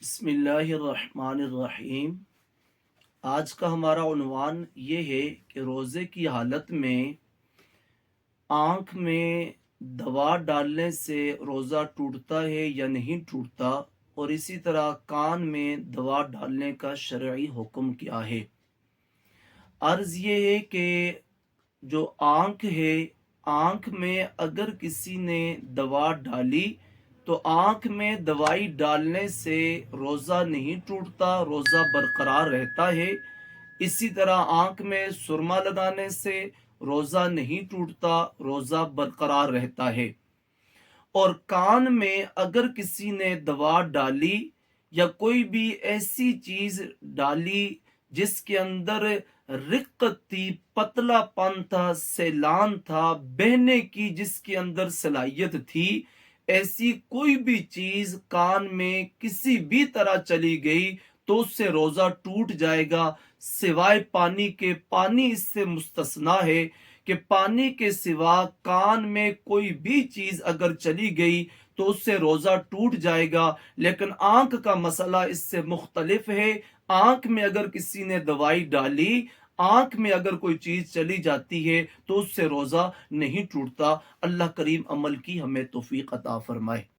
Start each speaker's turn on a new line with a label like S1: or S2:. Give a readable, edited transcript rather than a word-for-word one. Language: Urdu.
S1: بسم اللہ الرحمن الرحیم۔ آج کا ہمارا عنوان یہ ہے کہ روزے کی حالت میں آنکھ میں دوا ڈالنے سے روزہ ٹوٹتا ہے یا نہیں ٹوٹتا، اور اسی طرح کان میں دوا ڈالنے کا شرعی حکم کیا ہے۔ عرض یہ ہے کہ جو آنکھ ہے، آنکھ میں اگر کسی نے دوا ڈالی تو آنکھ میں دوائی ڈالنے سے روزہ نہیں ٹوٹتا، روزہ برقرار رہتا ہے۔ اسی طرح آنکھ میں سرما لگانے سے روزہ نہیں ٹوٹتا، روزہ برقرار رہتا ہے۔ اور کان میں اگر کسی نے دوا ڈالی یا کوئی بھی ایسی چیز ڈالی جس کے اندر رقت تھی، پتلا پن تھا، سیلان تھا، بہنے کی جس کے اندر صلاحیت تھی، ایسی کوئی بھی چیز کان میں کسی بھی طرح چلی گئی تو اس سے روزہ ٹوٹ جائے گا، سوائے پانی کے۔ پانی اس سے مستثنا ہے کہ پانی کے سوا کان میں کوئی بھی چیز اگر چلی گئی تو اس سے روزہ ٹوٹ جائے گا۔ لیکن آنکھ کا مسئلہ اس سے مختلف ہے۔ آنکھ میں اگر کسی نے دوائی ڈالی، آنکھ میں اگر کوئی چیز چلی جاتی ہے تو اس سے روزہ نہیں ٹوٹتا۔ اللہ کریم عمل کی ہمیں توفیق عطا فرمائے۔